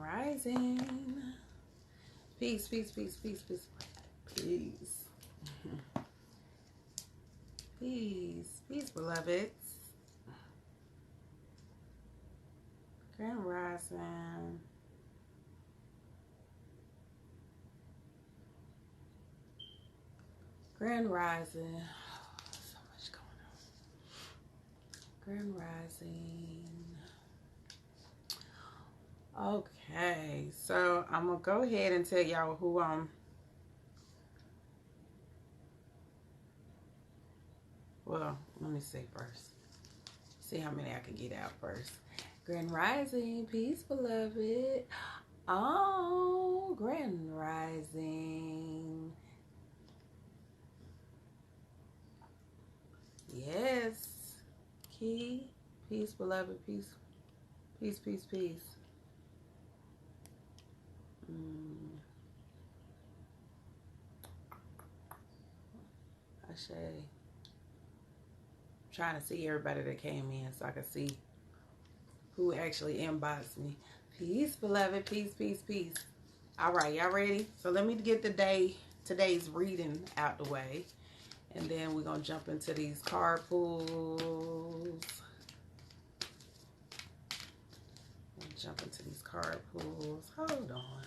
Rising. Peace, peace, peace, peace, peace, peace. Peace, peace, beloveds. Grand Rising. Grand Rising. So much going on. Grand Rising. Okay, so I'm gonna go ahead and tell y'all who well, let me see first. See how many I can get out first. Grand Rising, peace, beloved. Oh, Grand Rising. Yes. Key, peace, beloved, peace, peace, peace, peace. Ashe. Trying to see everybody that came in so I can see who actually inboxed me. Peace, beloved, peace, peace, peace. All right, y'all ready? So let me get today's reading out the way. And then we're going to jump into these card pulls. Jump into these card pulls. Hold on.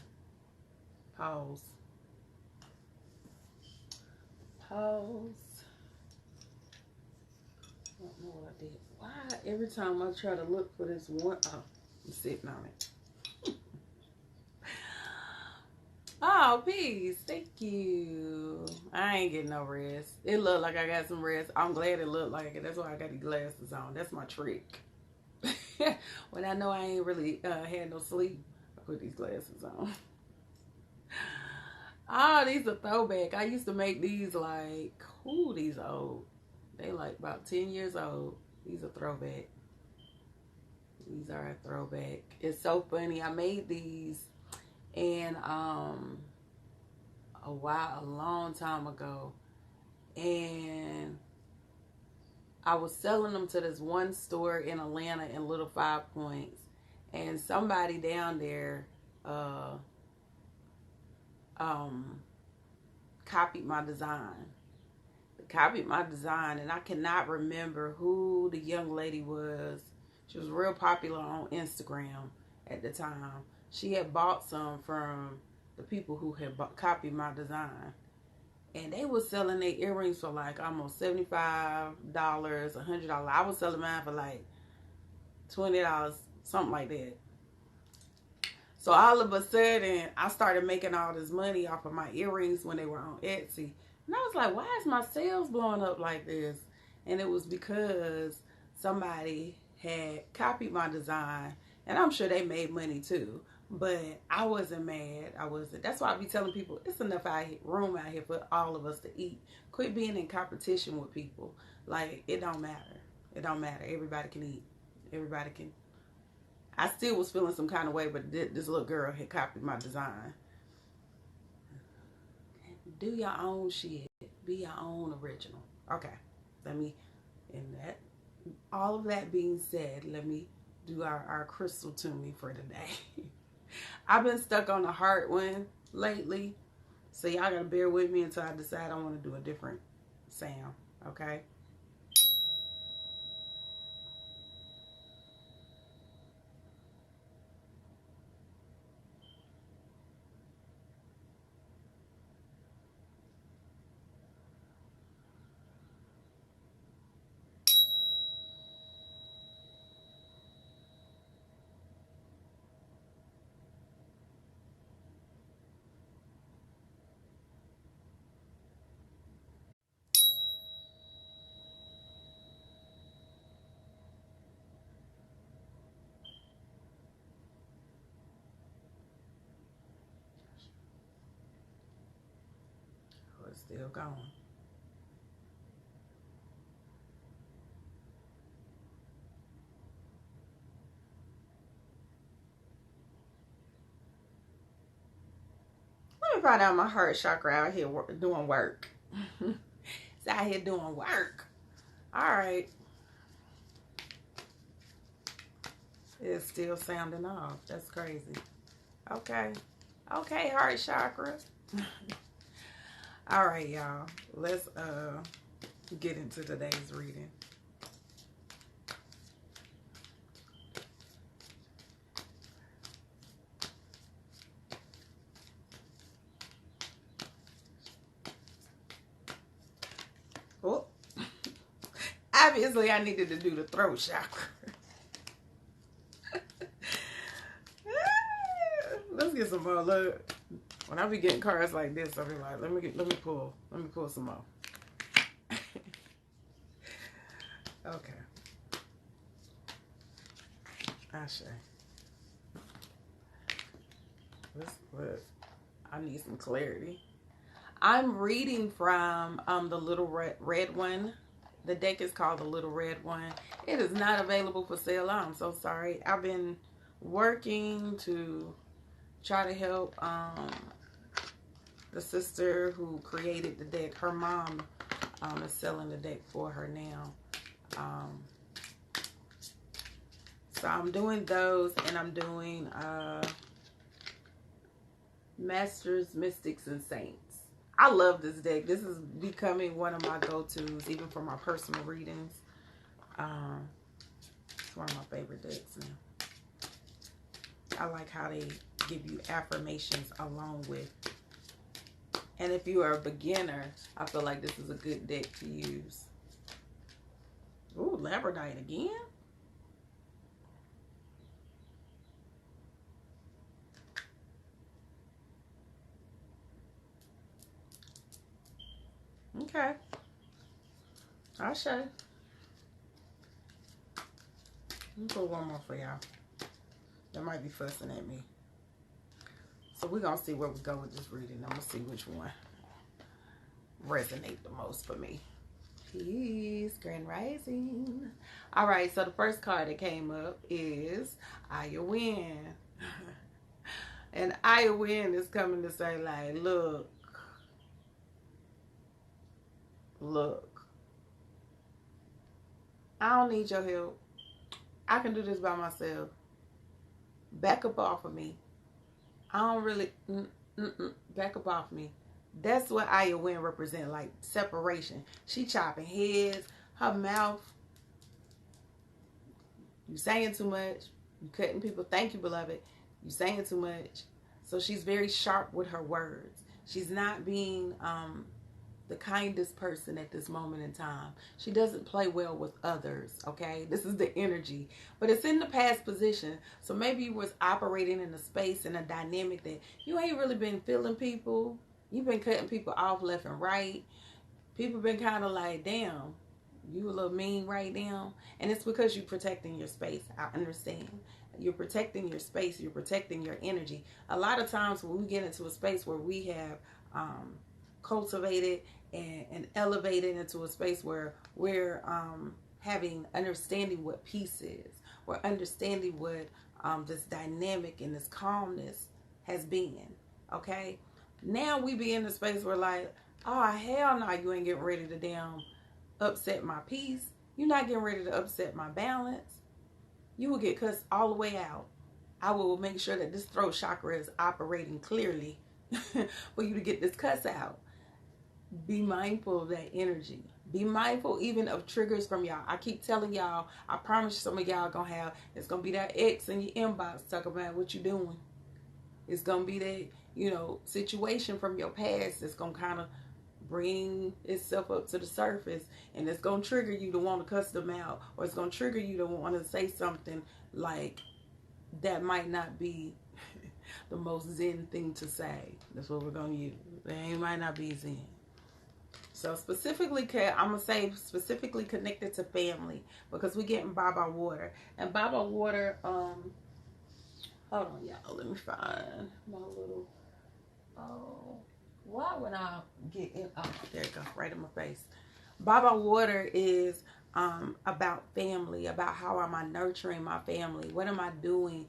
Pause. Pause. I don't know what I did. Why every time I try to look for this one? Oh, I'm sitting on it. Oh, peace. Thank you. I ain't getting no rest. It looked like I got some rest. I'm glad it looked like it. That's why I got these glasses on. That's my trick. When I know I ain't really had no sleep, I put these glasses on. Oh, these are throwback. I used to make these like, these old. They like about 10 years old. These are throwback. These are a throwback. It's so funny. I made these and a long time ago, and I was selling them to this one store in Atlanta in Little 5 Points, and somebody down there copied my design. And I cannot remember who the young lady was. She was real popular on Instagram at the time. She had bought some from the people who had copied my design. And they were selling their earrings for like almost $75, $100. I was selling mine for like $20, something like that. So all of a sudden, I started making all this money off of my earrings when they were on Etsy. And I was like, why is my sales blowing up like this? And it was because somebody had copied my design. And I'm sure they made money too. But I wasn't mad. I wasn't. That's why I be telling people, it's enough room out here for all of us to eat. Quit being in competition with people. Like, it don't matter. It don't matter. Everybody can eat. Everybody can. I still was feeling some kind of way, but this little girl had copied my design. Do your own shit. Be your own original. Okay. All of that being said, let me do our crystal to me for today. I've been stuck on the heart one lately, so y'all gotta bear with me until I decide I want to do a different sound, okay? Oh, it's still going. Let me find out my heart chakra out here doing work. It's out here doing work. All right. It's still sounding off. That's crazy. Okay. Okay, heart chakra. All right, y'all. Let's get into today's reading. Oh, obviously I needed to do the throat chakra. Let's get some more. Look, when I be getting cards like this, I be like, let me pull some more. Okay. Ashe. Look. I need some clarity. I'm reading from the Little Red One. The deck is called the Little Red One. It is not available for sale. I'm so sorry. I've been working to try to help the sister who created the deck. Her mom is selling the deck for her now. So I'm doing those, and I'm doing Masters, Mystics, and Saints. I love this deck. This is becoming one of my go-tos, even for my personal readings. It's one of my favorite decks now. I like how they give you affirmations along with. And if you are a beginner, I feel like this is a good deck to use. Ooh, Labradorite again? Okay. I'll show you. Let me put one more for y'all. They might be fussing at me. So we're going to see where we go with this reading. I'm going to see which one resonate the most for me. Peace, Grand Rising. All right, so the first card that came up is Aya Win. And Aya Win is coming to say, like, look, I don't need your help. I can do this by myself. Back up off of me. I don't really, back up off me. That's what Aya Win represent, like separation. She chopping heads, her mouth. You saying too much. You cutting people. Thank you, beloved. You saying too much. So she's very sharp with her words. She's not being the kindest person at this moment in time. She doesn't play well with others, okay? This is the energy. But it's in the past position. So maybe you was operating in a space and a dynamic that you ain't really been feeling people. You've been cutting people off left and right. People been kind of like, damn, you a little mean right now. And it's because you're protecting your space. I understand. You're protecting your space. You're protecting your energy. A lot of times when we get into a space where we have cultivated and elevated into a space where we're having understanding what peace is. We're understanding what this dynamic and this calmness has been. Okay? Now we be in a space where like, oh, hell no, you ain't getting ready to damn upset my peace. You're not getting ready to upset my balance. You will get cussed all the way out. I will make sure that this throat chakra is operating clearly for you to get this cuss out. Be mindful of that energy. Be mindful even of triggers from y'all. I keep telling y'all, I promise some of y'all gonna have, it's gonna be that X in your inbox talking about what you doing. It's gonna be that, you know, situation from your past that's gonna kind of bring itself up to the surface, and it's gonna trigger you to want to cuss them out, or it's gonna trigger you to want to say something like that might not be the most zen thing to say. That's what we're gonna use. It might not be zen. So specifically, I'm going to say specifically connected to family, because we're getting Baba Water. And Baba Water, hold on, y'all. Let me find my little, why would I get in? Oh, there you go, right in my face. Baba Water is about family, about how am I nurturing my family? What am I doing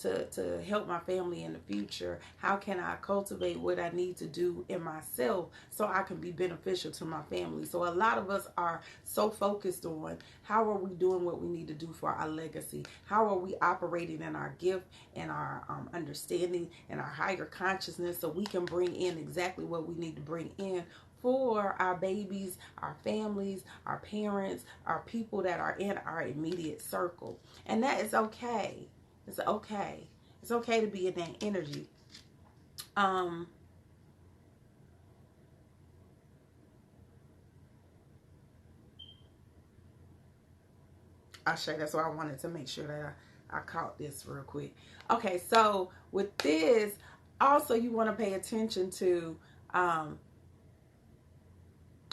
to help my family in the future? How can I cultivate what I need to do in myself so I can be beneficial to my family? So a lot of us are so focused on how are we doing what we need to do for our legacy? How are we operating in our gift and our understanding and our higher consciousness so we can bring in exactly what we need to bring in for our babies, our families, our parents, our people that are in our immediate circle. And that is okay. It's okay. It's okay to be in that energy. I say that's why I wanted to make sure that I caught this real quick. Okay, so with this, also you want to pay attention to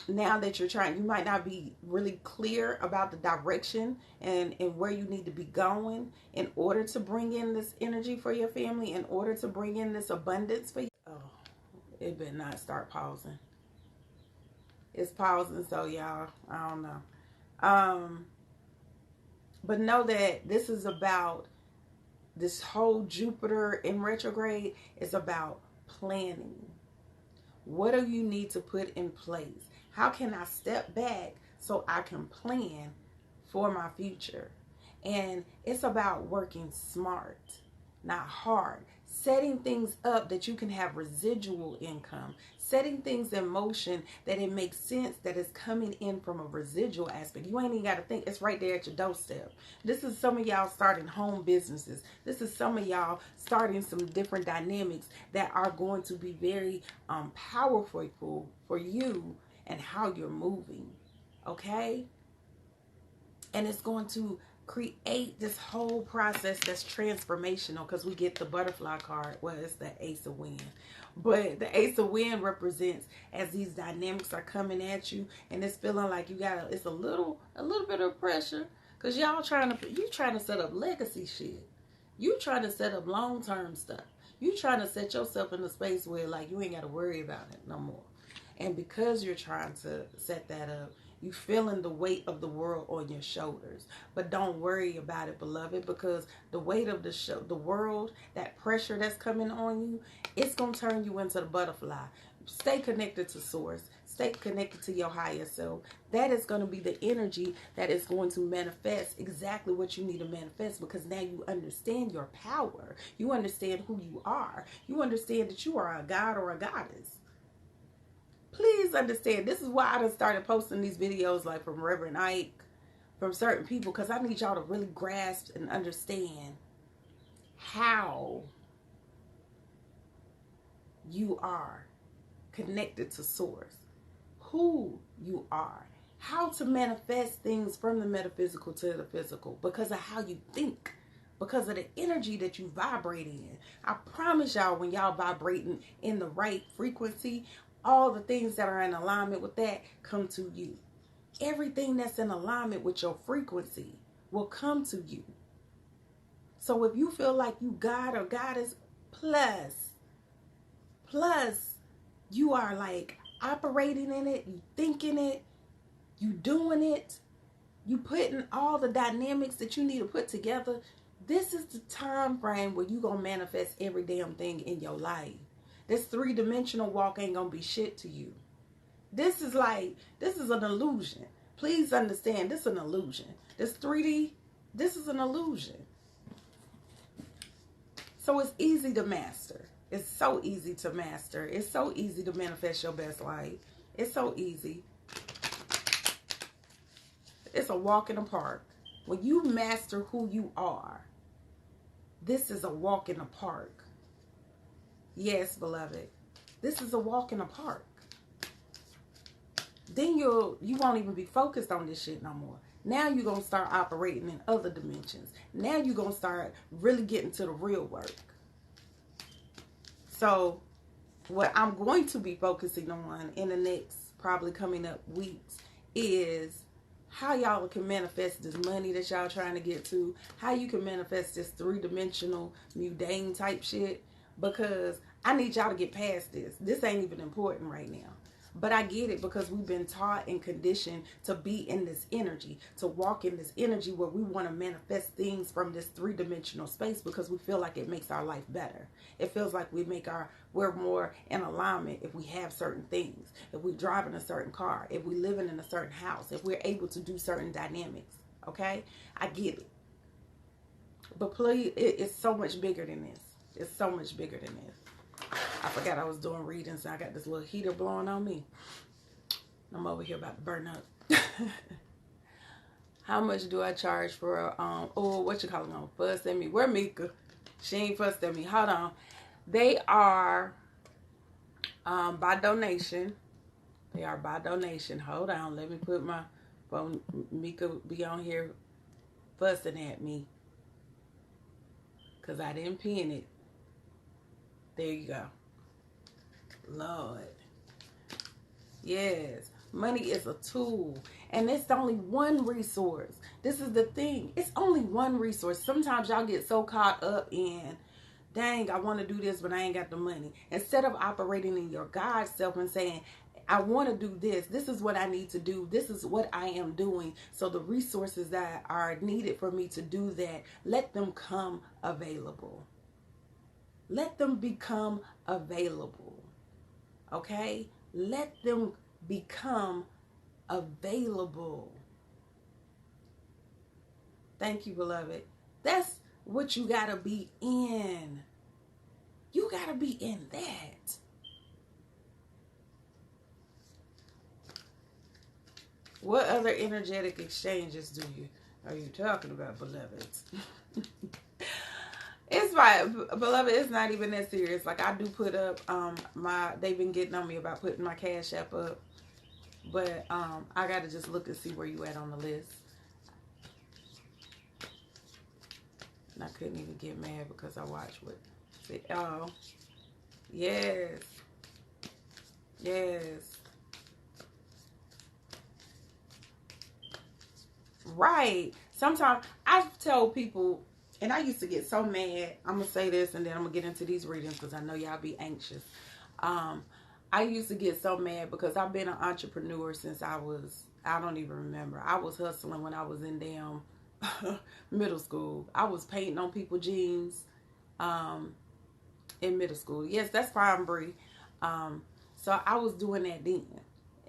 now that you're trying, you might not be really clear about the direction and where you need to be going in order to bring in this energy for your family, in order to bring in this abundance for you. Oh, it better not start pausing. It's pausing, so y'all, I don't know. But know that this is about this whole Jupiter in retrograde is about planning. What do you need to put in place? How can I step back so I can plan for my future? And it's about working smart, not hard. Setting things up that you can have residual income. Setting things in motion that it makes sense that it's coming in from a residual aspect. You ain't even got to think. It's right there at your doorstep. This is some of y'all starting home businesses. This is some of y'all starting some different dynamics that are going to be very powerful for you and how you're moving. Okay? And it's going to create this whole process that's transformational, because we get the butterfly card. Well, it's the Ace of Wind, but the Ace of Wind represents as these dynamics are coming at you, and it's feeling like you got it's a little bit of pressure, because you trying to set up legacy shit. You trying to set up long-term stuff. You trying to set yourself in a space where like you ain't got to worry about it no more. And because you're trying to set that up, you feeling the weight of the world on your shoulders. But don't worry about it, beloved, because the weight of the world, that pressure that's coming on you, it's going to turn you into the butterfly. Stay connected to source. Stay connected to your higher self. That is going to be the energy that is going to manifest exactly what you need to manifest, because now you understand your power. You understand who you are. You understand that you are a god or a goddess. Please understand, this is why I done started posting these videos like from Reverend Ike, from certain people, because I need y'all to really grasp and understand how you are connected to source, who you are, how to manifest things from the metaphysical to the physical, because of how you think, because of the energy that you vibrate in. I promise y'all, when y'all vibrating in the right frequency, all the things that are in alignment with that come to you. Everything that's in alignment with your frequency will come to you. So if you feel like you God or goddess, plus you are like operating in it, you thinking it, you doing it, you putting all the dynamics that you need to put together, this is the time frame where you gonna manifest every damn thing in your life. This 3-dimensional walk ain't gonna be shit to you. This is an illusion. Please understand, this is an illusion. This 3D, this is an illusion. So it's easy to master. It's so easy to master. It's so easy to manifest your best life. It's so easy. It's a walk in the park. When you master who you are, this is a walk in the park. Yes, beloved. This is a walk in the park. Then you won't even be focused on this shit no more. Now you're going to start operating in other dimensions. Now you're going to start really getting to the real work. So what I'm going to be focusing on in the next probably coming up weeks is how y'all can manifest this money that y'all trying to get to, how you can manifest this 3-dimensional mundane type shit, because I need y'all to get past this. This ain't even important right now. But I get it because we've been taught and conditioned to be in this energy, to walk in this energy where we want to manifest things from this three-dimensional space because we feel like it makes our life better. It feels like we're more in alignment if we have certain things, if we drive in a certain car, if we live in a certain house, if we're able to do certain dynamics. Okay? I get it. But please, it's so much bigger than this. It's so much bigger than this. I forgot I was doing readings, so I got this little heater blowing on me. I'm over here about to burn up. How much do I charge for, what you calling on? Fuss at me. Where Mika? She ain't fussed at me. Hold on. They are by donation. They are by donation. Hold on. Let me put my phone. Mika be on here fussing at me because I didn't pin it. There you go. Lord. Yes. Money is a tool. And it's only one resource. This is the thing. It's only one resource. Sometimes y'all get so caught up in, dang, I want to do this, but I ain't got the money. Instead of operating in your God self and saying, I want to do this. This is what I need to do. This is what I am doing. So the resources that are needed for me to do that, let them come available. Let them become available. Okay? Let them become available. Thank you, beloved. That's what you got to be in. You got to be in that. What other energetic exchanges are you talking about, beloveds? It's fine, beloved. It's not even that serious. Like, I do put up they've been getting on me about putting my Cash App up, but I gotta just look and see where you at on the list. And I couldn't even get mad because I watched what. Oh, yes, yes, right. Sometimes I've told people. And I used to get so mad. I'm going to say this and then I'm going to get into these readings because I know y'all be anxious. I used to get so mad because I've been an entrepreneur since I don't even remember. I was hustling when I was in damn middle school. I was painting on people's jeans in middle school. Yes, that's fine, Bree. So I was doing that then.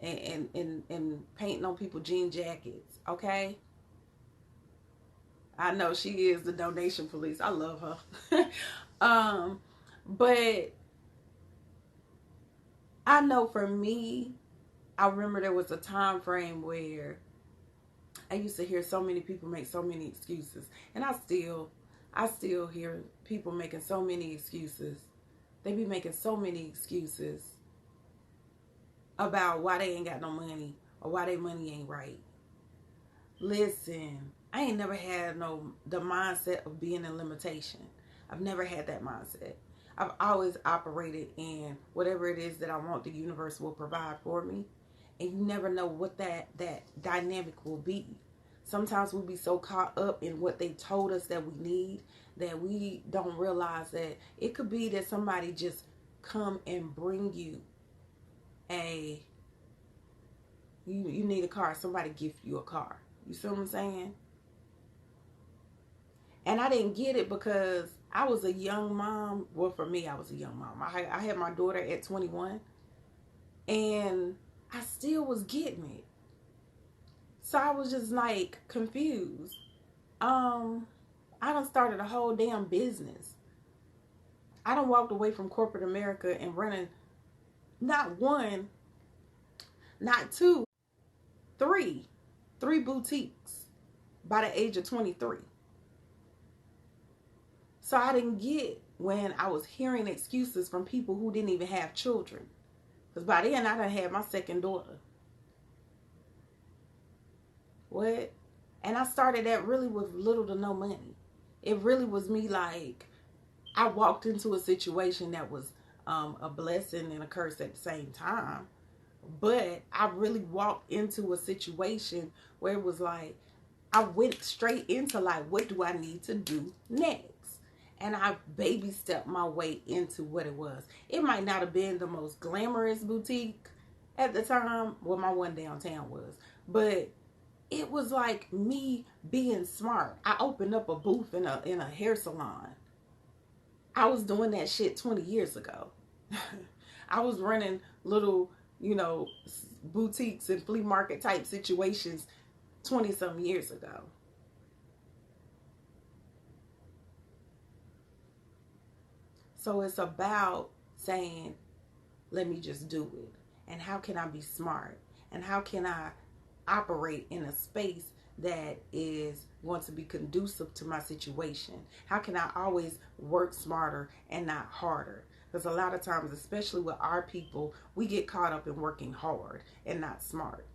And painting on people's jean jackets. Okay? I know she is the donation police. I love her. But I know for me, I remember there was a time frame where I used to hear so many people make so many excuses. And I still hear people making so many excuses. They be making so many excuses about why they ain't got no money or why their money ain't right. Listen, I ain't never had the mindset of being in limitation. I've never had that mindset. I've always operated in whatever it is that I want, the universe will provide for me. And you never know what that dynamic will be. Sometimes we'll be so caught up in what they told us that we need that we don't realize that it could be that somebody just come and bring you you need a car. Somebody gift you a car. You see what I'm saying? And I didn't get it because I was a young mom. Well, for me, I was a young mom. I had my daughter at 21. And I still was getting it. So I was just like confused. I done started a whole damn business. I done walked away from corporate America and running not one, not two, three boutiques by the age of 23. So I didn't get when I was hearing excuses from people who didn't even have children. Because by then I done had my second daughter. What? And I started that really with little to no money. It really was me like, I walked into a situation that was a blessing and a curse at the same time. But I really walked into a situation where it was like, I went straight into like, what do I need to do next? And I baby stepped my way into what it was. It might not have been the most glamorous boutique. at the time. Well, my one downtown was, but it was like me being smart. I opened up a booth in a hair salon. I was doing that shit 20 years ago. I was running little, boutiques and flea market type situations 20 some years ago. So it's about saying, let me just do it. And how can I be smart? And how can I operate in a space that is going to be conducive to my situation? How can I always work smarter and not harder? Because a lot of times, especially with our people, we get caught up in working hard and not smart.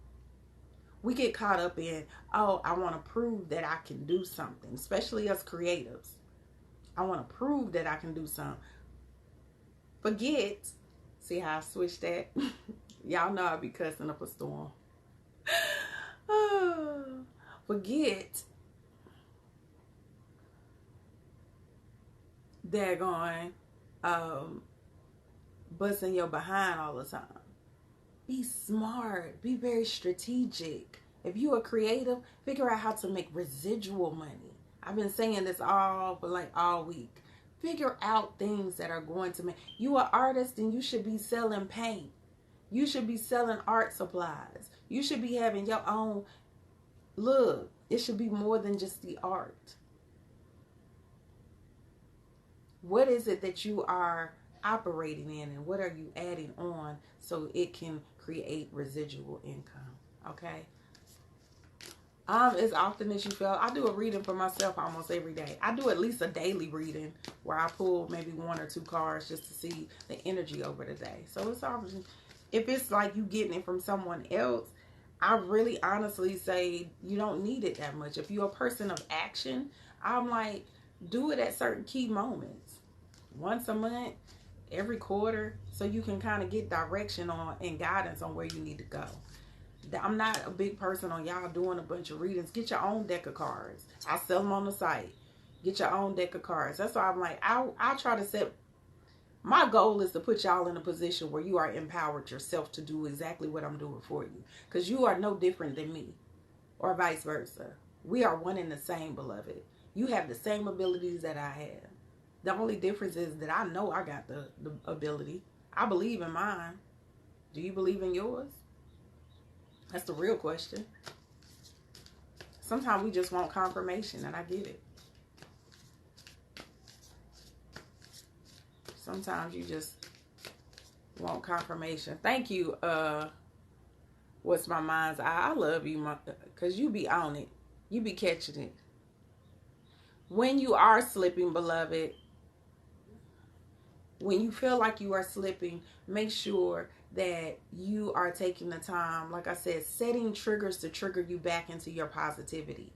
We get caught up in, oh, I want to prove that I can do something, especially us creatives. I want to prove that I can do something. Forget, see how I switched that? Y'all know I be cussing up a storm. Forget daggone busting your behind all the time. Be smart. Be very strategic. If you are creative, figure out how to make residual money. I've been saying this all week. Figure out things that are going to make you an artist, and you should be selling paint. You should be selling art supplies. You should be having your own look. It should be more than just the art. What is it that you are operating in, and what are you adding on so it can create residual income? Okay. As often as you feel, I do a reading for myself almost every day. I do at least a daily reading where I pull maybe 1 or 2 cards just to see the energy over the day. So it's often, if it's like you getting it from someone else, I really honestly say you don't need it that much. If you're a person of action, I'm like, do it at certain key moments. Once a month, every quarter, so you can kind of get direction on and guidance on where you need to go. I'm not a big person on y'all doing a bunch of readings. Get your own deck of cards. I sell them on the site. Get your own deck of cards. That's why I'm like, I'll try to set, my goal is to put y'all in a position where you are empowered yourself to do exactly what I'm doing for you. Because you are no different than me, or vice versa. We are one and the same, beloved. You have the same abilities that I have. The only difference is that I know I got the ability. I believe in mine. Do you believe in yours? That's the real question. Sometimes we just want confirmation, and I get it. Sometimes you just want confirmation. Thank you, what's my mind's eye? I love you, because you be on it. You be catching it. When you are slipping, beloved, when you feel like you are slipping, make sure that you are taking the time, like I said, setting triggers to trigger you back into your positivity.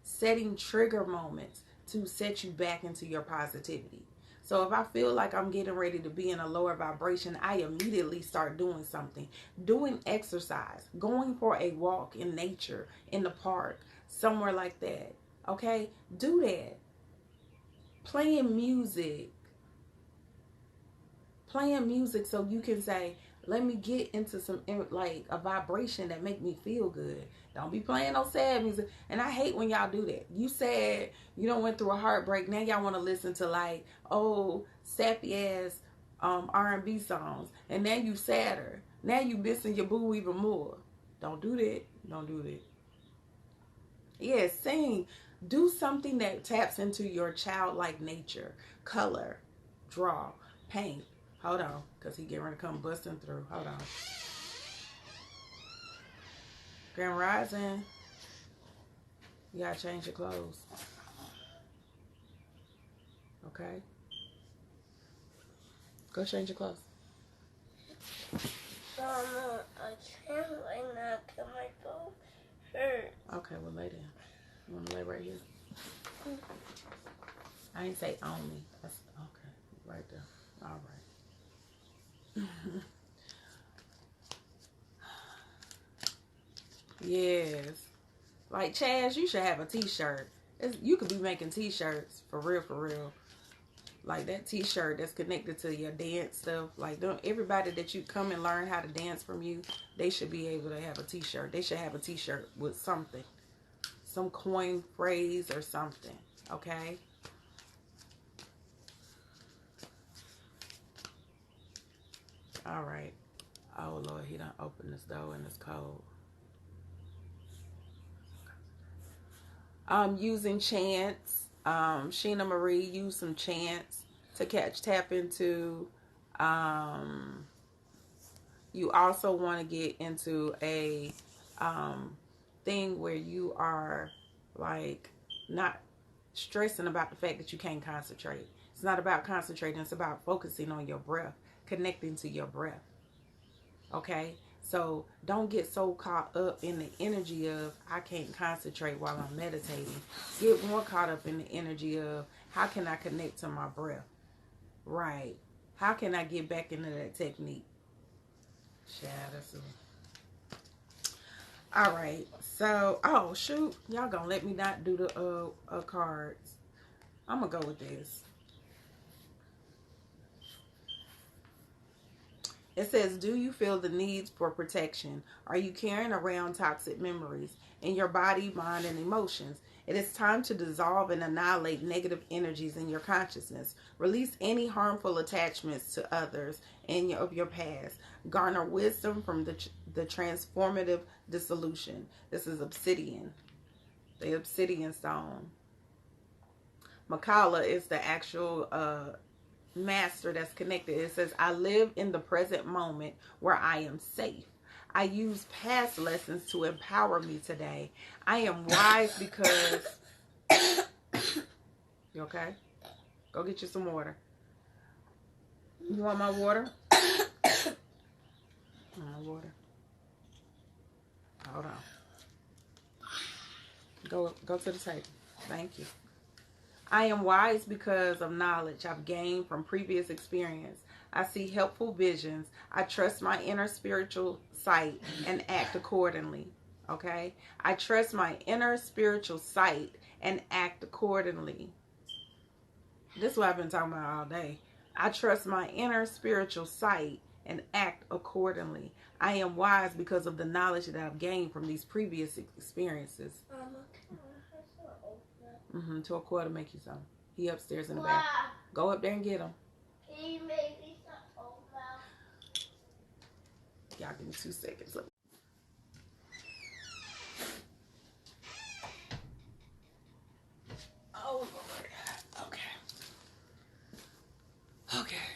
Setting trigger moments to set you back into your positivity. So if I feel like I'm getting ready to be in a lower vibration, I immediately start doing something. Doing exercise, going for a walk in nature, in the park, somewhere like that. Okay? Do that. Playing music so you can say, let me get into some, like, a vibration that make me feel good. Don't be playing no sad music. And I hate when y'all do that. You said you don't went through a heartbreak. Now y'all want to listen to like old sappy ass R&B songs. And now you sadder. Now you missing your boo even more. Don't do that. Don't do that. Yeah, sing. Do something that taps into your childlike nature. Color, draw, paint. Hold on, because he getting ready to come busting through. Hold on. Grand Rising. You gotta change your clothes. Okay? Go change your clothes. Mama, I can't lay now because my bones hurt. Okay, well, lay down. You want to lay right here? I ain't say only. That's okay. Right there. All right. Yes. Like, Chaz, you should have a t-shirt. You could be making t-shirts. For real, for real. like that t-shirt that's connected to your dance stuff. Like, don't everybody that you come and learn how to dance from you, they should be able to have a t-shirt. They should have a t-shirt with something, some coin phrase or something. Okay. All right. Oh Lord, he done opened this door and it's cold. Using chants. Sheena Marie used some chants to tap into. You also want to get into a thing where you are like not stressing about the fact that you can't concentrate. It's not about concentrating. It's about focusing on your breath, connecting to your breath. Okay? So don't get so caught up in the energy of I can't concentrate while I'm meditating. Get more caught up in the energy of how can I connect to my breath? Right. How can I get back into that technique? All right. So, oh shoot, y'all gonna let me not do the cards. I'm gonna go with this. It says, do you feel the needs for protection? Are you carrying around toxic memories in your body, mind, and emotions? It is time to dissolve and annihilate negative energies in your consciousness. Release any harmful attachments to others of your past. Garner wisdom from the transformative dissolution. This is obsidian, the obsidian stone. Makala is the actual master that's connected. It says, I live in the present moment where I am safe. I use past lessons to empower me today. I am wise because you okay? Go get you some water. You want my water? My water. Hold on. Go to the table. Thank you. I am wise because of knowledge I've gained from previous experience. I see helpful visions. I trust my inner spiritual sight and act accordingly. Okay? I trust my inner spiritual sight and act accordingly. This is what I've been talking about all day. I trust my inner spiritual sight and act accordingly. I am wise because of the knowledge that I've gained from these previous experiences. To a quarter, make you some. He upstairs in the back. Go up there and get him. Can you make me some oatmeal? Y'all give me 2 seconds. Oh, Lord. Okay. Okay.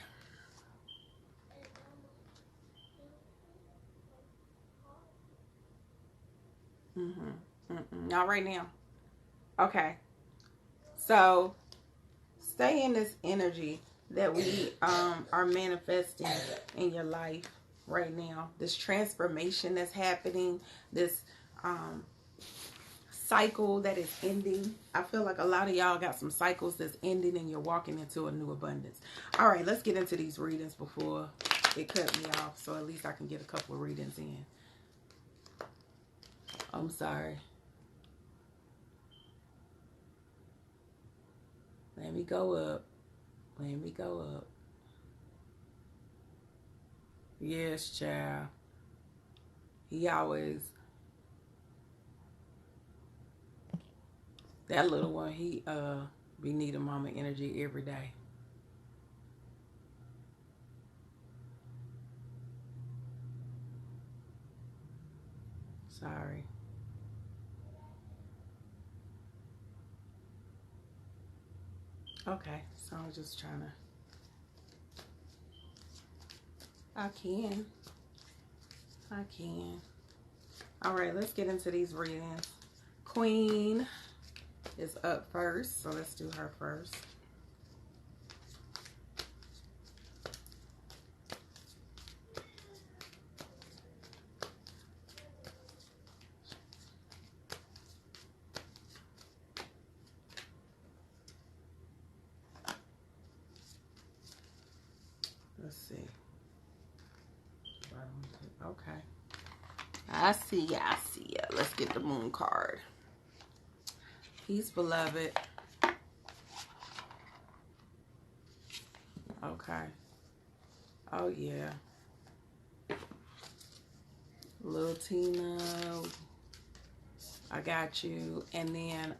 Not right now. Okay. So, stay in this energy that we are manifesting in your life right now. This transformation that's happening, this cycle that is ending. I feel like a lot of y'all got some cycles that's ending and you're walking into a new abundance. All right, let's get into these readings before it cut me off, so at least I can get a couple of readings in. I'm sorry. Let me go up. Let me go up. Yes, child. He always... That little one, he be needing mama energy every day. Sorry. Okay, so I was just trying to... I can. All right, let's get into these readings. Queen is up first, so let's do her first. Let's see. Okay. I see ya. Let's get the moon card. Peace, beloved. Okay. Oh, yeah. Little Tina, I got you. And then,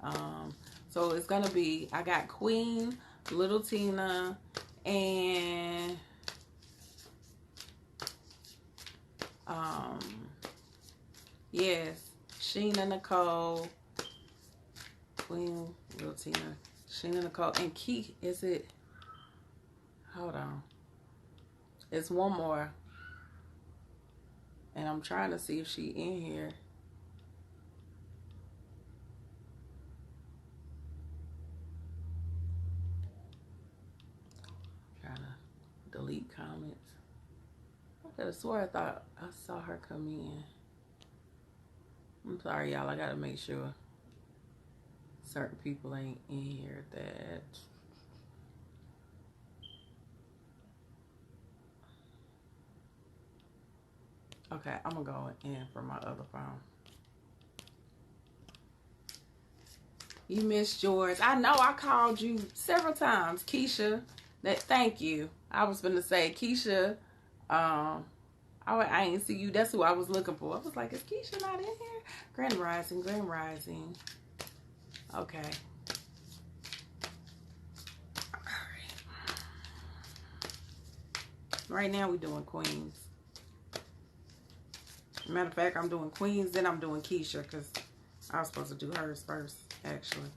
so it's going to be, I got Queen, Little Tina, and, yes, Sheena Nicole, Queen, Little Tina, Sheena Nicole, and Key, is it, hold on. It's one more. And I'm trying to see if she in here. Trying to delete comments. I could have swore I thought I saw her come in. I'm sorry, y'all. I gotta make sure certain people ain't in here that. Okay, I'm gonna go in from my other phone. You missed yours. I know I called you several times, Keisha. Thank you. I was gonna say, Keisha, I ain't see you. That's who I was looking for. I was like, is Keisha not in here? Grand Rising, Grand Rising. Okay. Right now we're doing Queens. Matter of fact, I'm doing Queens, then I'm doing Keisha, because I was supposed to do hers first, actually.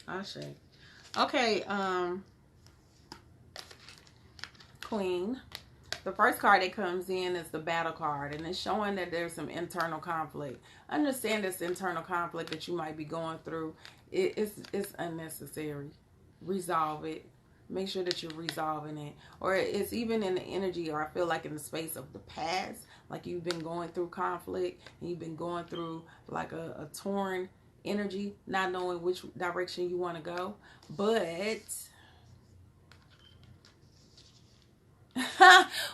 Ashe. Okay, Queen. The first card that comes in is the Battle card, and it's showing that there's some internal conflict. Understand this internal conflict that you might be going through. It's unnecessary. Resolve it. Make sure that you're resolving it. Or it's even in the energy, or I feel like in the space of the past, like you've been going through conflict, and you've been going through like a torn energy, not knowing which direction you want to go. But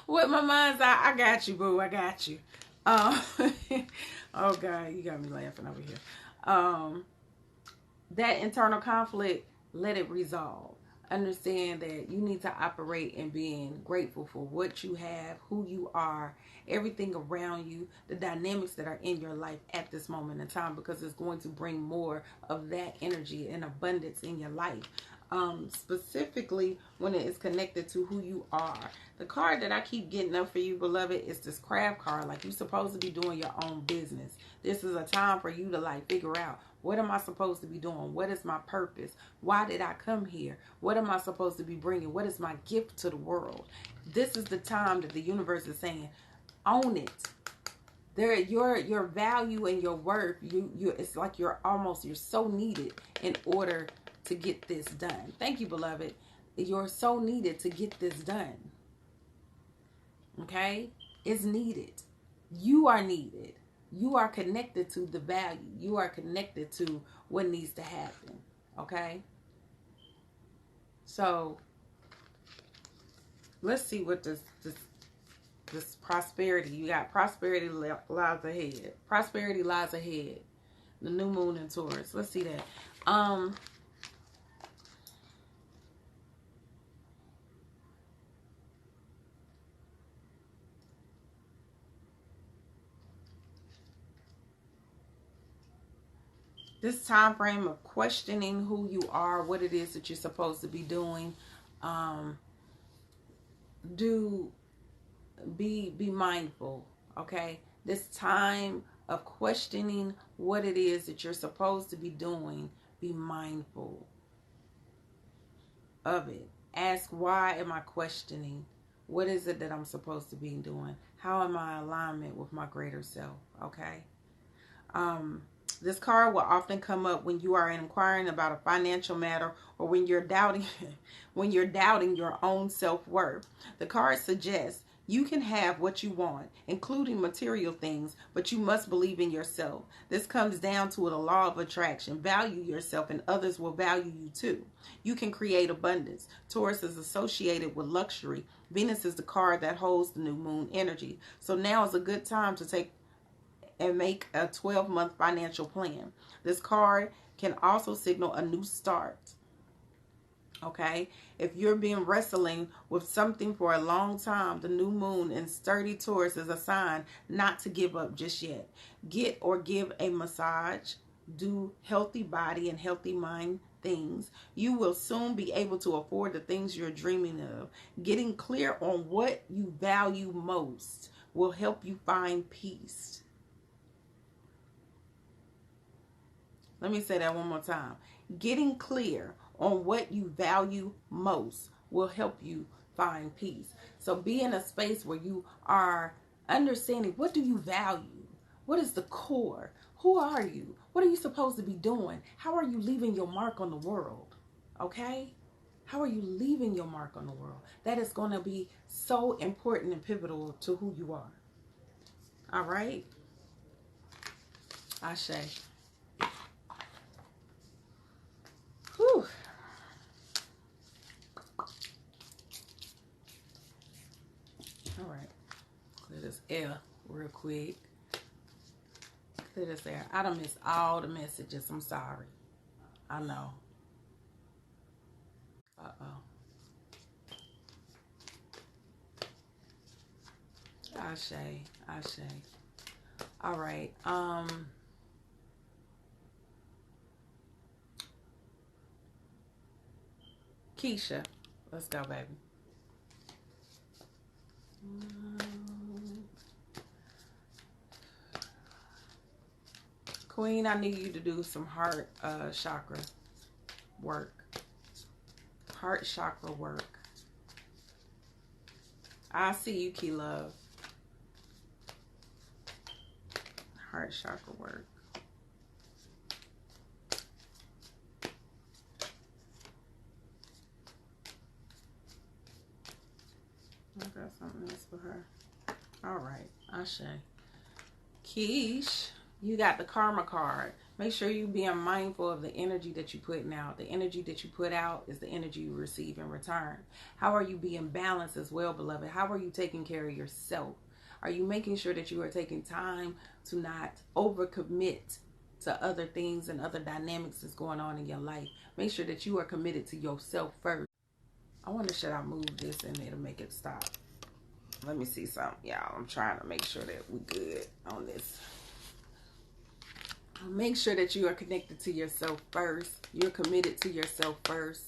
with my mind's eye, I got you, boo. I got you. Oh God, you got me laughing over here. That internal conflict, let it resolve. Understand that you need to operate in being grateful for what you have, who you are, everything around you, the dynamics that are in your life at this moment in time, because it's going to bring more of that energy and abundance in your life. Specifically when it is connected to who you are. The card that I keep getting up for you, beloved, is this craft card. Like, you're supposed to be doing your own business. This is a time for you to like figure out, what am I supposed to be doing? What is my purpose? Why did I come here? What am I supposed to be bringing? What is my gift to the world? This is the time that the universe is saying, own it. Your value and your worth, it's like you're so needed in order to get this done. Thank you, beloved. You're so needed to get this done. Okay? It's needed. You are needed. You are connected to the value. You are connected to what needs to happen. Okay? So, let's see what this prosperity. You got prosperity lies ahead. Prosperity lies ahead. The new moon in Taurus. Let's see that. This time frame of questioning who you are, what it is that you're supposed to be doing, be mindful, okay? This time of questioning what it is that you're supposed to be doing, be mindful of it. Ask, why am I questioning? What is it that I'm supposed to be doing? How am I in alignment with my greater self, okay? This card will often come up when you are inquiring about a financial matter, or when you're doubting your own self-worth. The card suggests you can have what you want, including material things, but you must believe in yourself. This comes down to the law of attraction. Value yourself and others will value you too. You can create abundance. Taurus is associated with luxury. Venus is the card that holds the new moon energy. So now is a good time to take and make a 12-month financial plan. This card can also signal a new start. Okay, if you're being wrestling with something for a long time, the new moon in sturdy Taurus is a sign not to give up just yet. Get or give a massage, do healthy body and healthy mind things. You will soon be able to afford the things you're dreaming of. Getting clear on what you value most will help you find peace. Let me say that one more time. Getting clear on what you value most will help you find peace. So be in a space where you are understanding, what do you value? What is the core? Who are you? What are you supposed to be doing? How are you leaving your mark on the world? Okay? How are you leaving your mark on the world? That is going to be so important and pivotal to who you are. All right? Ashe. Whew. All right. Clear this air real quick. Clear this air. I done missed all the messages. I'm sorry. I know. Uh-oh. Ashe. Ashe. All right. Keisha. Let's go, baby. Queen, I need you to do some heart chakra work. Heart chakra work. I see you, Key Love. Heart chakra work. I got something else for her. All right, Ashe. Keish, you got the karma card. Make sure you being mindful of the energy that you putting out. The energy that you put out is the energy you receive in return. How are you being balanced as well, beloved? How are you taking care of yourself? Are you making sure that you are taking time to not overcommit to other things and other dynamics that's going on in your life? Make sure that you are committed to yourself first. I wonder, should I move this and it'll make it stop? Let me see something, y'all. I'm trying to make sure that we're good on this. Make sure that you are connected to yourself first. You're committed to yourself first.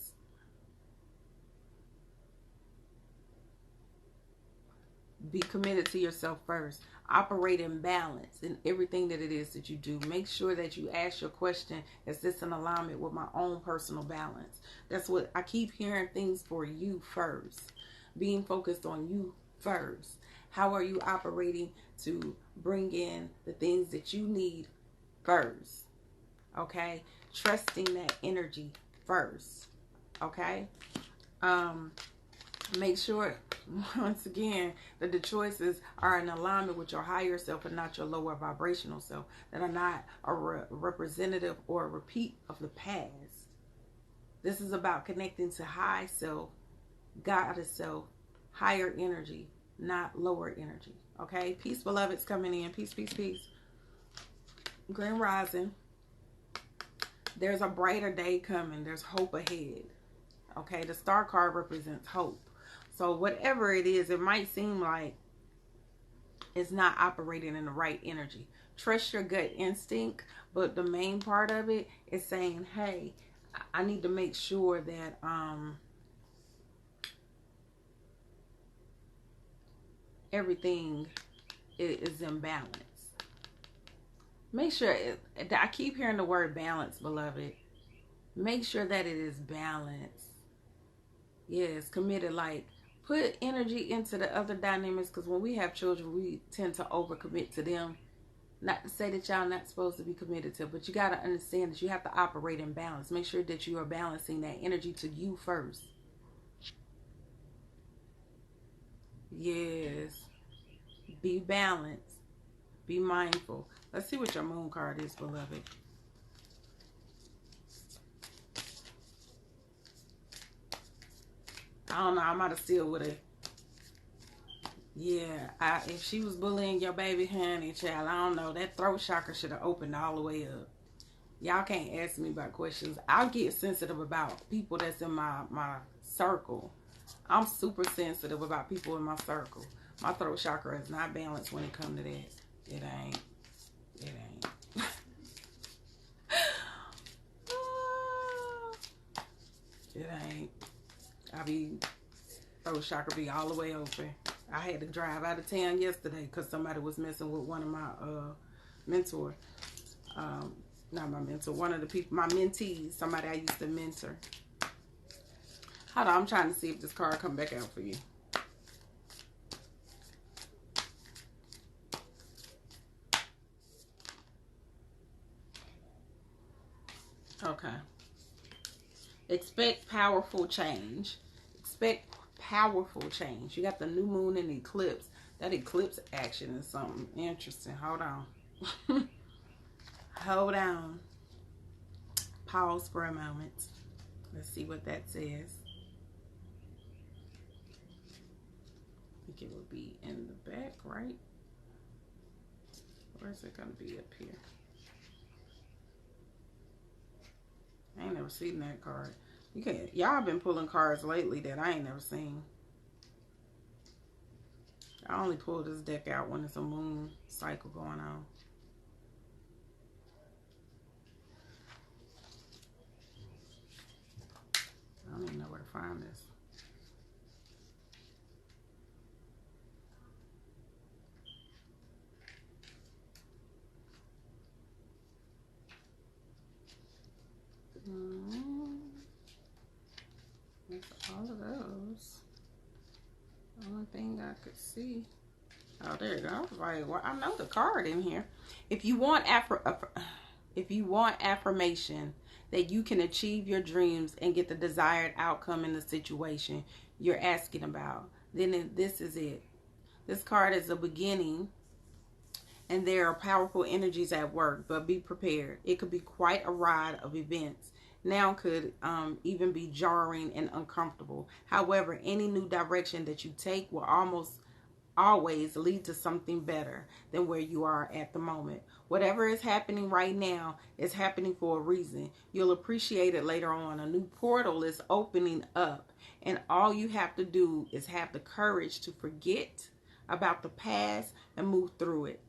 Be committed to yourself first. Operate in balance in everything that it is that you do. Make sure that you ask your question, is this in alignment with my own personal balance? That's what I keep hearing, things for you first. Being focused on you first. How are you operating to bring in the things that you need first? Okay? Trusting that energy first. Okay? Make sure, once again, that the choices are in alignment with your higher self and not your lower vibrational self, that are not a representative or a repeat of the past. This is about connecting to high self, goddess self, higher energy, not lower energy. Okay? Peace, beloveds, coming in. Peace, peace, peace. Grand Rising. There's a brighter day coming. There's hope ahead. Okay? The star card represents hope. So whatever it is, it might seem like it's not operating in the right energy. Trust your gut instinct, but the main part of it is saying, hey, I need to make sure that everything is in balance. Make sure, I keep hearing the word balance, beloved. Make sure that it is balanced. Yes, committed, like, put energy into the other dynamics, because when we have children, we tend to overcommit to them. Not to say that y'all not supposed to be committed to, but you got to understand that you have to operate in balance. Make sure that you are balancing that energy to you first. Yes. Be balanced. Be mindful. Let's see what your moon card is, beloved. I don't know. I might have still would have Yeah, if she was bullying your baby, honey, child, I don't know. That throat chakra should have opened all the way up. Y'all can't ask me about questions. I'll get sensitive about people that's in my circle. I'm super sensitive about people in my circle. My throat chakra is not balanced when it comes to that. It ain't. It ain't. It ain't. Throat chakra be all the way open. I had to drive out of town yesterday because somebody was messing with one of my mentor. Not my mentor, one of the people, my mentees, somebody I used to mentor. Hold on, I'm trying to see if this card come back out for you. Okay. Expect powerful change. Expect powerful change. You got the new moon and eclipse. That eclipse action is something interesting. Hold on. Hold on. Pause for a moment. Let's see what that says. I think it would be in the back, right? Where is it going to be up here? I ain't never seen that card. Y'all been pulling cards lately that I ain't never seen. I only pull this deck out when it's a moon cycle going on. I don't even know where to find this. That's all of those. The only thing I could see. Oh, there you go. I was like, well, I know the card in here. If you want affirmation that you can achieve your dreams and get the desired outcome in the situation you're asking about, then this is it. This card is a beginning, and there are powerful energies at work, but be prepared. It could be quite a ride of events. Now could even be jarring and uncomfortable. However, any new direction that you take will almost always lead to something better than where you are at the moment. Whatever is happening right now is happening for a reason. You'll appreciate it later on. A new portal is opening up, and all you have to do is have the courage to forget about the past and move through it.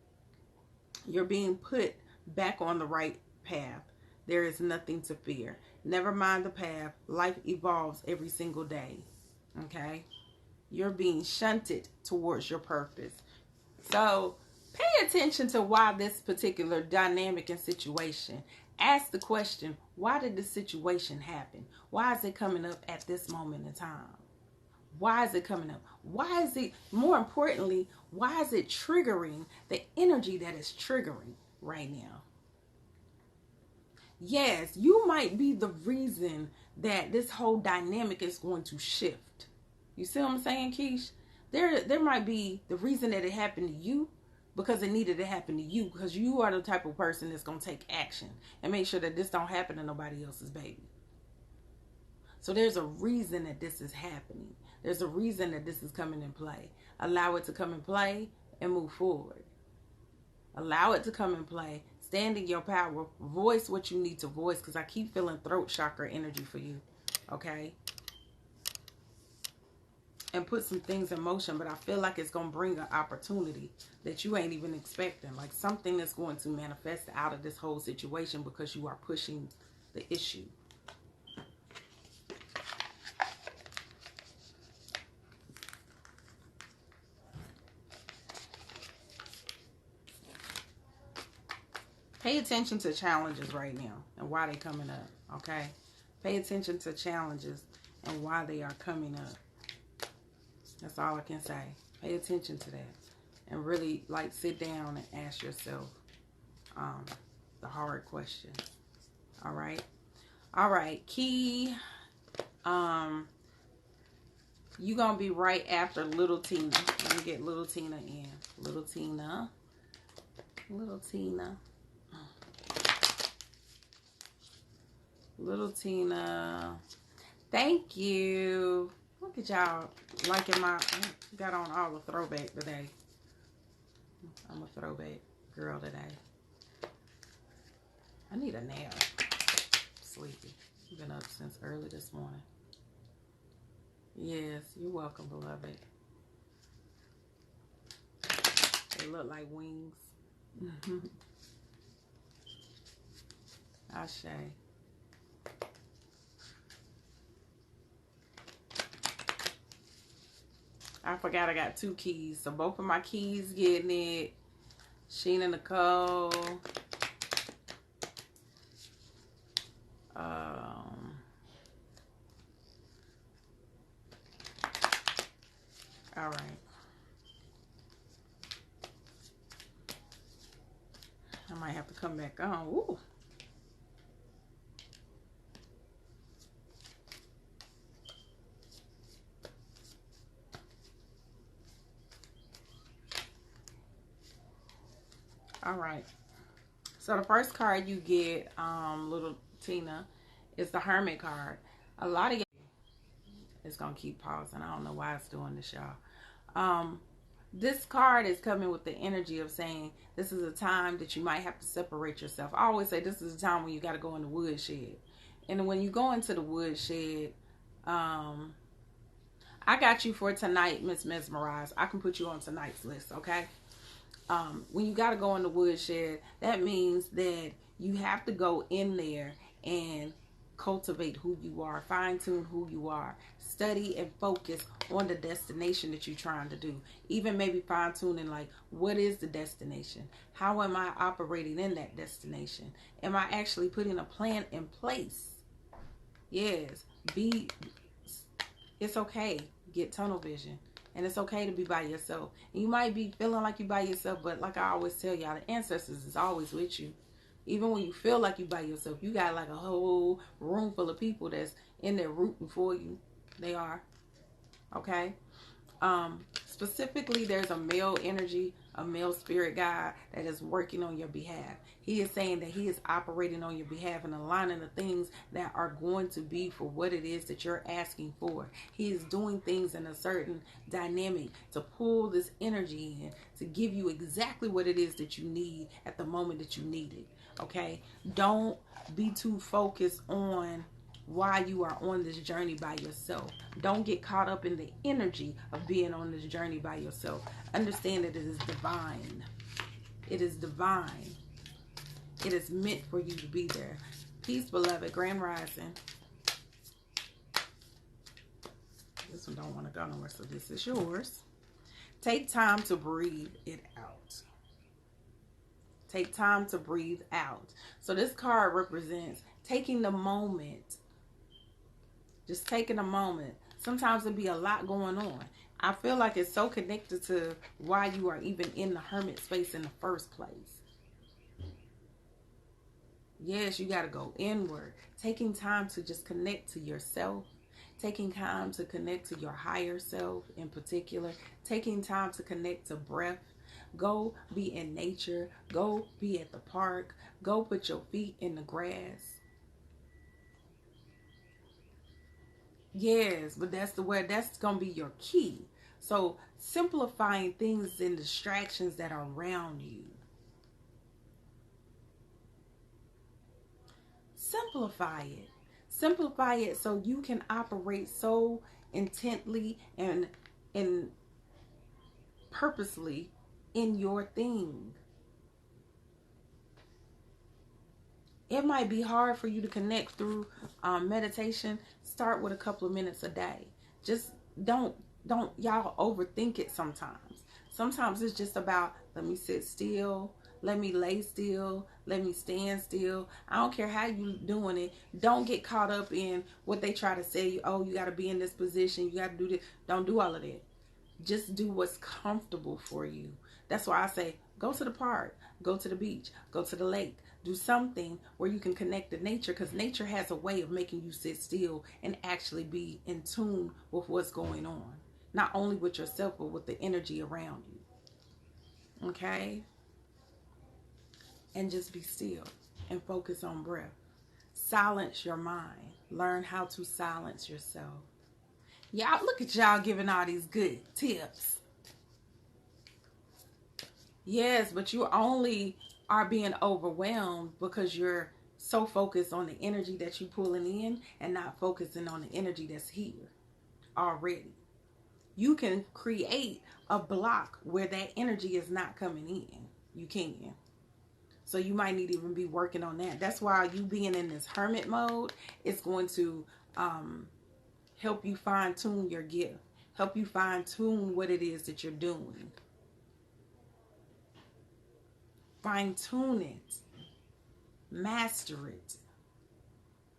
You're being put back on the right path. There is nothing to fear. Never mind the path. Life evolves every single day. Okay? You're being shunted towards your purpose. So pay attention to why this particular dynamic and situation. Ask the question, why did this situation happen? Why is it coming up at this moment in time? Why is it coming up? Why is it, more importantly, why is it triggering the energy that is triggering right now? Yes, you might be the reason that this whole dynamic is going to shift. You see what I'm saying, Keish? There might be the reason that it happened to you because it needed to happen to you, because you are the type of person that's going to take action and make sure that this don't happen to nobody else's baby. So there's a reason that this is happening. There's a reason that this is coming in play. Allow it to come in play and move forward. Allow it to come in play. Stand in your power. Voice what you need to voice, because I keep feeling throat chakra energy for you. Okay? And put some things in motion, but I feel like it's going to bring an opportunity that you ain't even expecting. Like something that's going to manifest out of this whole situation because you are pushing the issue. Pay attention to challenges right now and why they're coming up, okay? Pay attention to challenges and why they are coming up. That's all I can say. Pay attention to that. And really, like, sit down and ask yourself the hard questions. All right? All right, Key. You going to be right after Little Tina. Let me get Little Tina in. Little Tina. Little Tina. Little Tina. Thank you. Look at y'all liking my, got on all the throwback today. I'm a throwback girl today. I need a nap. Sleepy. I've been up since early this morning. Yes, you're welcome, beloved. They look like wings. Ashe. I forgot I got 2 keys. So both of my keys getting it. Sheena Nicole. All right. I might have to come back on. Ooh. All right. So the first card you get, little Tina, is the Hermit card. A lot of y'all, it's gonna keep pausing. I don't know why it's doing this, y'all. This card is coming with the energy of saying this is a time that you might have to separate yourself. I always say this is a time when you got to go in the woodshed. And when you go into the woodshed, I got you for tonight, Miss Mesmerized. I can put you on tonight's list, okay? When you got to go in the woodshed, that means that you have to go in there and cultivate who you are, fine tune who you are, study and focus on the destination that you're trying to do. Even maybe fine tuning, like, what is the destination? How am I operating in that destination? Am I actually putting a plan in place? Yes, it's okay. Get tunnel vision. And it's okay to be by yourself. And you might be feeling like you by yourself, but like I always tell y'all, the ancestors is always with you. Even when you feel like you by yourself, you got like a whole room full of people that's in there rooting for you. They are. Okay? Specifically, there's a male energy, a male spirit guide that is working on your behalf. He is saying that he is operating on your behalf and aligning the things that are going to be for what it is that you're asking for. He is doing things in a certain dynamic to pull this energy in, to give you exactly what it is that you need at the moment that you need it. Okay? Don't be too focused on why you are on this journey by yourself. Don't get caught up in the energy of being on this journey by yourself. Understand that it is divine. It is divine. It is meant for you to be there. Peace, beloved. Grand Rising. This one don't want to go nowhere, so this is yours. Take time to breathe it out. Take time to breathe out. So this card represents taking the moment. Just taking a moment. Sometimes it'll be a lot going on. I feel like it's so connected to why you are even in the hermit space in the first place. Yes, you got to go inward. Taking time to just connect to yourself. Taking time to connect to your higher self in particular. Taking time to connect to breath. Go be in nature. Go be at the park. Go put your feet in the grass. Yes, but that's going to be your key. So simplifying things and distractions that are around you. Simplify it. Simplify it so you can operate so intently and purposely in your thing. It might be hard for you to connect through meditation. Start with a couple of minutes a day. Just don't y'all overthink it sometimes. Sometimes it's just about, let me sit still, let me lay still, let me stand still. I don't care how you doing it. Don't get caught up in what they try to say. Oh, you got to be in this position. You got to do this. Don't do all of that. Just do what's comfortable for you. That's why I say, go to the park, go to the beach, go to the lake. Do something where you can connect to nature, because nature has a way of making you sit still and actually be in tune with what's going on. Not only with yourself, but with the energy around you. Okay? And just be still and focus on breath. Silence your mind. Learn how to silence yourself. Y'all, look at y'all giving all these good tips. Yes, but you only are being overwhelmed because you're so focused on the energy that you're pulling in and not focusing on the energy that's here already. You can create a block where that energy is not coming in. You can. So you might need to even be working on that. That's why you being in this hermit mode is going to help you fine tune your gift. Help you fine tune what it is that you're doing. Fine tune it. Master it.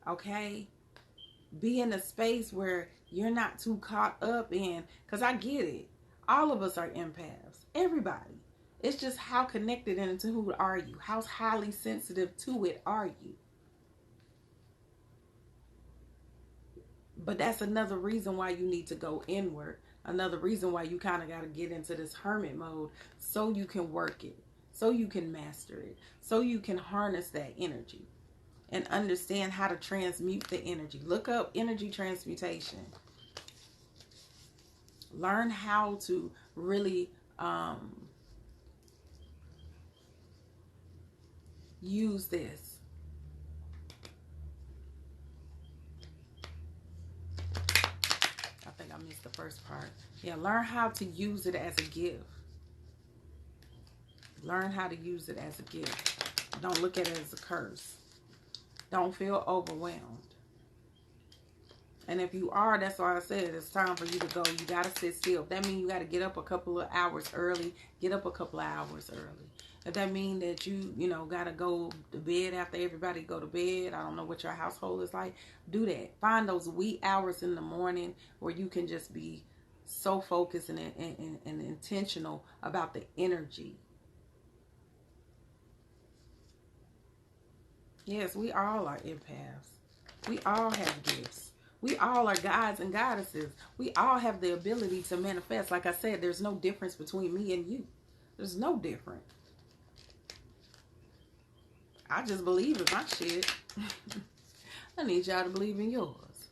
Okay? Be in a space where you're not too caught up in, because I get it. All of us are empaths. Everybody. It's just how connected into who are you? How highly sensitive to it are you? But that's another reason why you need to go inward. Another reason why you kind of got to get into this hermit mode so you can work it, so you can master it, so you can harness that energy and understand how to transmute the energy. Look up energy transmutation. Learn how to really use this. I think I missed the first part. Yeah, learn how to use it as a gift. Learn how to use it as a gift. Don't look at it as a curse. Don't feel overwhelmed. And if you are, that's why I said it's time for you to go. You got to sit still. If that means you got to get up a couple of hours early, get up a couple of hours early. If that means that you got to go to bed after everybody go to bed, I don't know what your household is like, do that. Find those wee hours in the morning where you can just be so focused and intentional about the energy. Yes, we all are empaths. We all have gifts. We all are gods and goddesses. We all have the ability to manifest. Like I said, there's no difference between me and you. There's no difference. I just believe in my shit. I need y'all to believe in yours.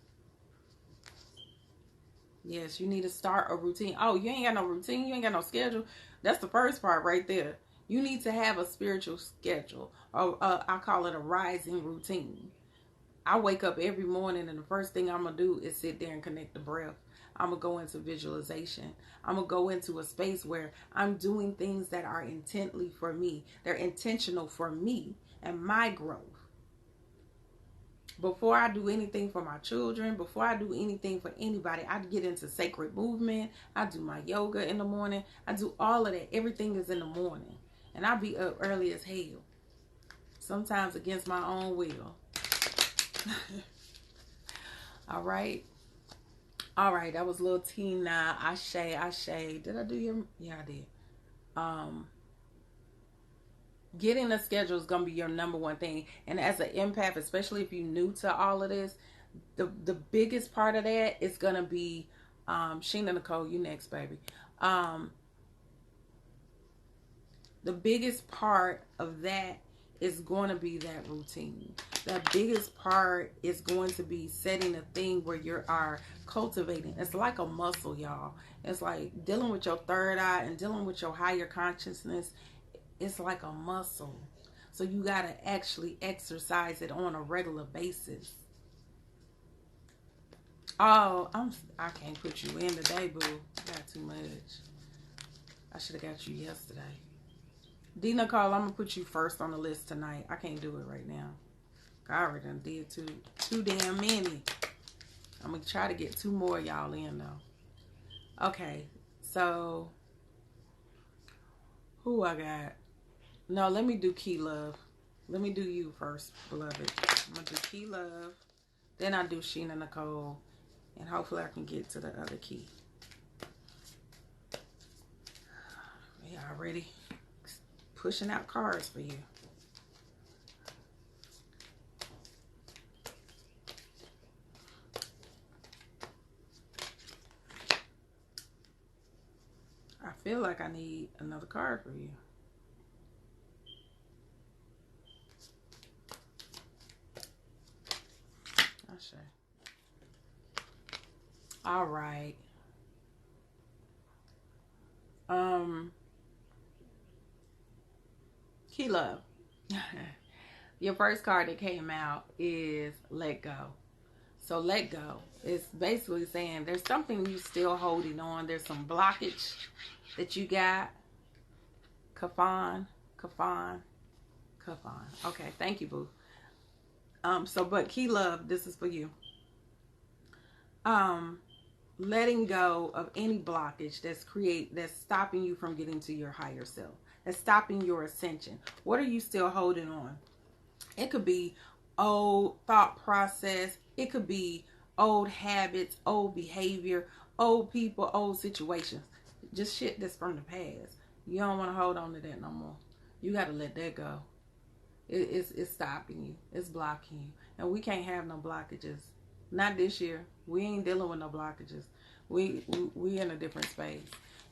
Yes, you need to start a routine. Oh, you ain't got no routine? You ain't got no schedule? That's the first part right there. You need to have a spiritual schedule. Or I call it a rising routine. I wake up every morning and the first thing I'm going to do is sit there and connect the breath. I'm going to go into visualization. I'm going to go into a space where I'm doing things that are intently for me. They're intentional for me and my growth. Before I do anything for my children, before I do anything for anybody, I get into sacred movement. I do my yoga in the morning. I do all of that. Everything is in the morning. And I be up early as hell. Sometimes against my own will. All right, that was little Tina. Ashe. Did I do your? Yeah, I did. Getting a schedule is gonna be your number one thing. And as an empath, especially if you're new to all of this, the biggest part of that is gonna be Sheena Nicole. You next, baby. The biggest part of that is going to be that routine. The biggest part is going to be setting a thing where you are cultivating. It's like a muscle, y'all. It's like dealing with your third eye and dealing with your higher consciousness. It's like a muscle. So you got to actually exercise it on a regular basis. Oh, I can't put you in today, boo. I got too much. I should have got you yesterday. D. Nicole, I'm going to put you first on the list tonight. I can't do it right now. I already done did too damn many. I'm going to try to get 2 more y'all in, though. Okay, so who I got? No, let me do Key Love. Let me do you first, beloved. I'm going to do Key Love. Then I do Sheena Nicole. And hopefully I can get to the other key. Yeah, already pushing out cards for you. I feel like I need another card for you. Ashe. All right. Key love. Your first card that came out is let go. So let go. It's basically saying there's something you still holding on. There's some blockage that you got. Kafan. Okay, thank you, boo. But key love, this is for you. Letting go of any blockage that's stopping you from getting to your higher self. That's stopping your ascension. What are you still holding on? It could be old thought process. It could be old habits, old behavior, old people, old situations. Just shit that's from the past. You don't want to hold on to that no more. You got to let that go. It's stopping you. It's blocking you. And we can't have no blockages. Not this year. We ain't dealing with no blockages. We in a different space.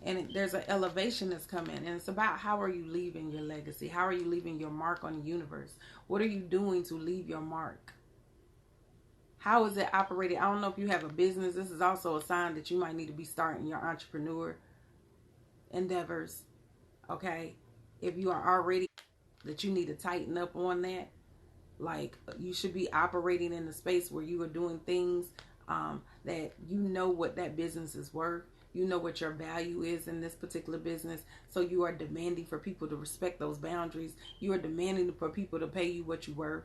And there's an elevation that's coming. And it's about how are you leaving your legacy? How are you leaving your mark on the universe? What are you doing to leave your mark? How is it operating? I don't know if you have a business. This is also a sign that you might need to be starting your entrepreneur endeavors. Okay? If you are already, that you need to tighten up on that. Like, you should be operating in a space where you are doing things that you know what that business is worth. You know what your value is in this particular business. So you are demanding for people to respect those boundaries. You are demanding for people to pay you what you're worth.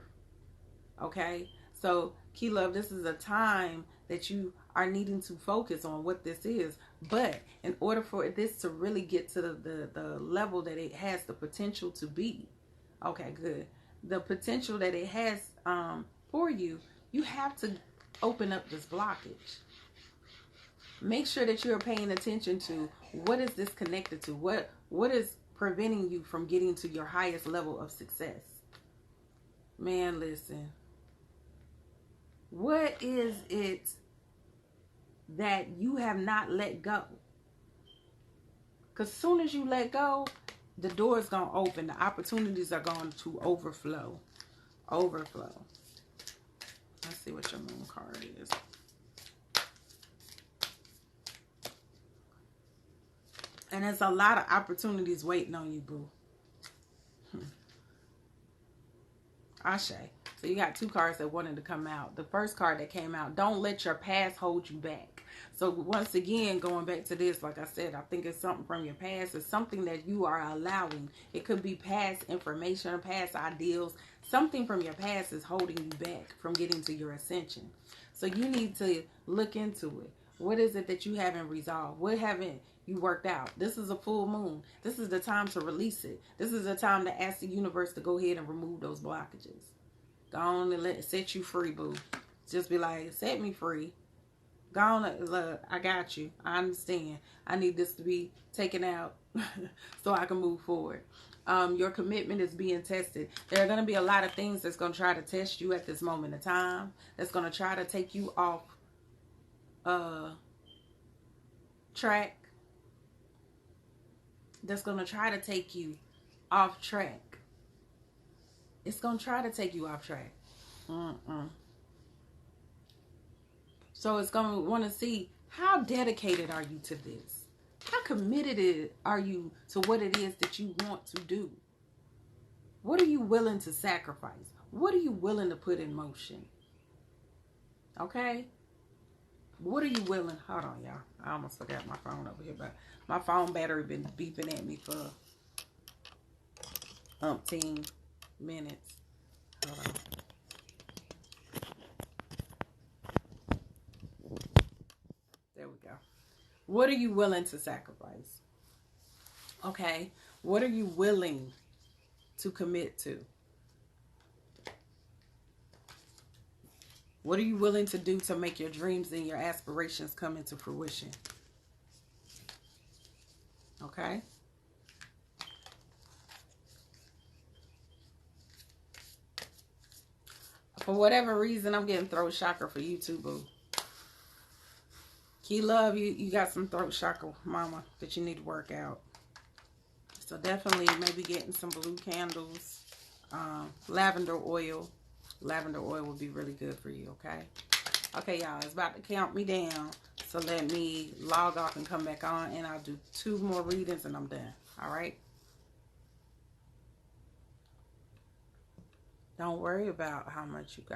Okay? So, key love, this is a time that you are needing to focus on what this is. But in order for this to really get to the level that it has the potential to be, okay, good. The potential that it has for you, you have to open up this blockage. Make sure that you're paying attention to what is this connected to? What is preventing you from getting to your highest level of success? Man, listen. What is it that you have not let go? Because as soon as you let go, the door is going to open. The opportunities are going to overflow. Overflow. Let's see what your moon card is. And there's a lot of opportunities waiting on you, boo. Ashe. So you got two cards that wanted to come out. The first card that came out, don't let your past hold you back. So once again, going back to this, like I said, I think it's something from your past. It's something that you are allowing. It could be past information, past ideals. Something from your past is holding you back from getting to your ascension. So you need to look into it. What is it that you haven't resolved? What haven't you worked out? This is a full moon. This is the time to release it. This is the time to ask the universe to go ahead and remove those blockages. Go on and let it set you free, boo. Just be like, set me free. Go on, look, I got you. I understand. I need this to be taken out so I can move forward. Your commitment is being tested. There are going to be a lot of things that's going to try to test you at this moment in time. That's going to try to take you off track. That's going to try to take you off track. It's going to try to take you off track. So it's going to want to see, how dedicated are you to this? How committed are you to what it is that you want to do? What are you willing to sacrifice? What are you willing to put in motion? Okay? What are you willing? Hold on, y'all. I almost forgot my phone over here, but my phone battery been beeping at me for umpteen minutes. Hold on. There we go. What are you willing to sacrifice? Okay. What are you willing to commit to? What are you willing to do to make your dreams and your aspirations come into fruition? Okay. For whatever reason, I'm getting throat chakra for you too, boo. Key love, you got some throat chakra, mama, that you need to work out. So definitely maybe getting some blue candles, lavender oil. Lavender oil would be really good for you, okay? Okay, y'all, it's about to count me down. So let me log off and come back on, and I'll do 2 more readings and I'm done. All right. Don't worry about how much you got.